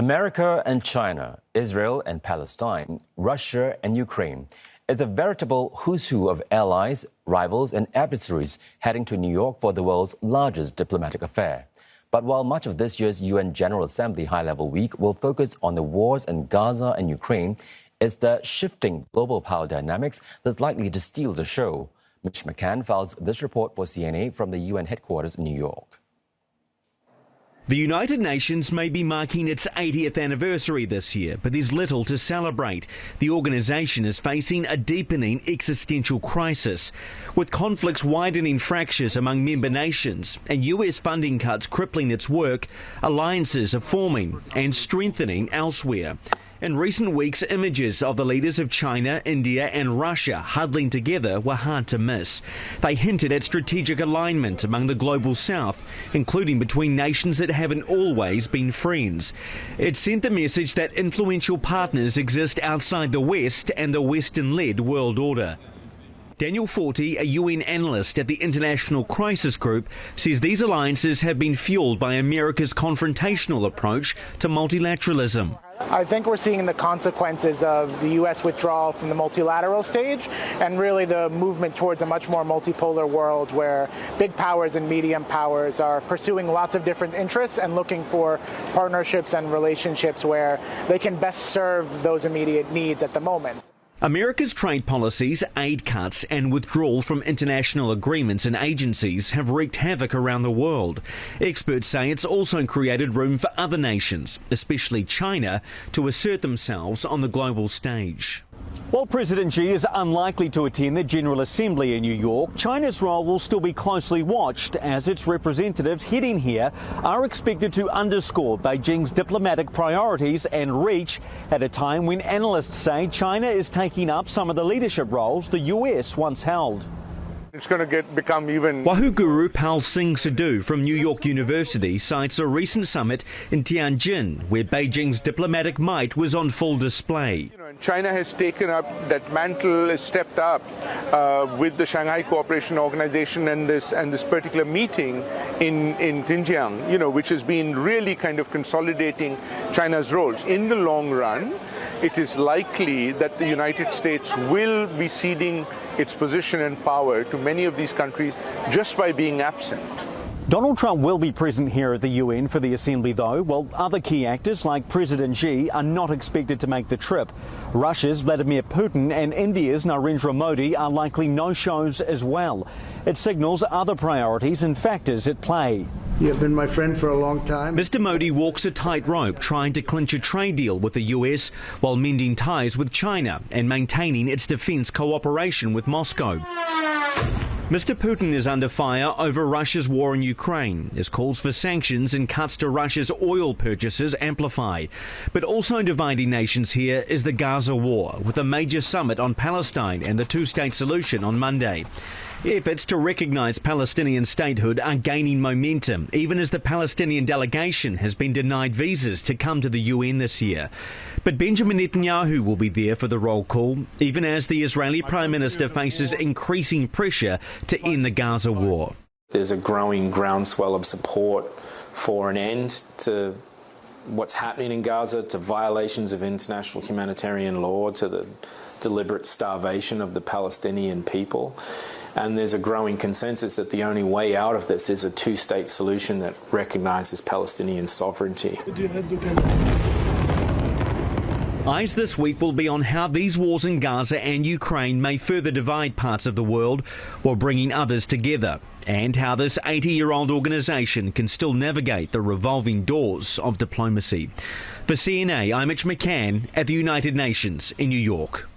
America and China, Israel and Palestine, Russia and Ukraine. It's a veritable who's who of allies, rivals and adversaries heading to New York for the world's largest diplomatic affair. But while much of this year's UN General Assembly High-Level Week will focus on the wars in Gaza and Ukraine, it's the shifting global power dynamics that's likely to steal the show. Mitch McCann files this report for CNA from the UN headquarters in New York. The United Nations may be marking its 80th anniversary this year, but there's little to celebrate. The organisation is facing a deepening existential crisis, with conflicts widening fractures among member nations and US funding cuts crippling its work. Alliances are forming and strengthening elsewhere. In recent weeks, images of the leaders of China, India and Russia huddling together were hard to miss. They hinted at strategic alignment among the global south, including between nations that haven't always been friends. It sent the message that influential partners exist outside the West and the Western-led world order. Daniel Forti, a UN analyst at the International Crisis Group, says these alliances have been fueled by America's confrontational approach to multilateralism. I think we're seeing the consequences of the U.S. withdrawal from the multilateral stage and really the movement towards a much more multipolar world where big powers and medium powers are pursuing lots of different interests and looking for partnerships and relationships where they can best serve those immediate needs at the moment. America's trade policies, aid cuts and withdrawal from international agreements and agencies have wreaked havoc around the world. Experts say it's also created room for other nations, especially China, to assert themselves on the global stage. While President Xi is unlikely to attend the General Assembly in New York, China's role will still be closely watched as its representatives heading here are expected to underscore Beijing's diplomatic priorities and reach at a time when analysts say China is taking up some of the leadership roles the US once held. It's going to become even... Wahoo guru Pal Singh Sidhu from New York University cites a recent summit in Tianjin where Beijing's diplomatic might was on full display. China has taken up that mantle, has stepped up with the Shanghai Cooperation Organization and this particular meeting in Xinjiang, which has been really kind of consolidating China's roles. In the long run, it is likely that the United States will be ceding its position and power to many of these countries just by being absent. Donald Trump will be present here at the UN for the assembly, though, while other key actors like President Xi are not expected to make the trip. Russia's Vladimir Putin and India's Narendra Modi are likely no-shows as well. It signals other priorities and factors at play. You have been my friend for a long time. Mr. Modi walks a tightrope trying to clinch a trade deal with the US while mending ties with China and maintaining its defence cooperation with Moscow. Mr. Putin is under fire over Russia's war in Ukraine as calls for sanctions and cuts to Russia's oil purchases amplify. But also dividing nations here is the Gaza war, with a major summit on Palestine and the two-state solution on Monday. Efforts to recognise Palestinian statehood are gaining momentum, even as the Palestinian delegation has been denied visas to come to the UN this year. But Benjamin Netanyahu will be there for the roll call, even as the Israeli Prime Minister faces increasing pressure to end the Gaza war. There's a growing groundswell of support for an end to what's happening in Gaza, to violations of international humanitarian law, to the deliberate starvation of the Palestinian people. And there's a growing consensus that the only way out of this is a two-state solution that recognises Palestinian sovereignty. Eyes this week will be on how these wars in Gaza and Ukraine may further divide parts of the world while bringing others together, and how this 80-year-old organisation can still navigate the revolving doors of diplomacy. For CNA, I'm Mitch McCann at the United Nations in New York.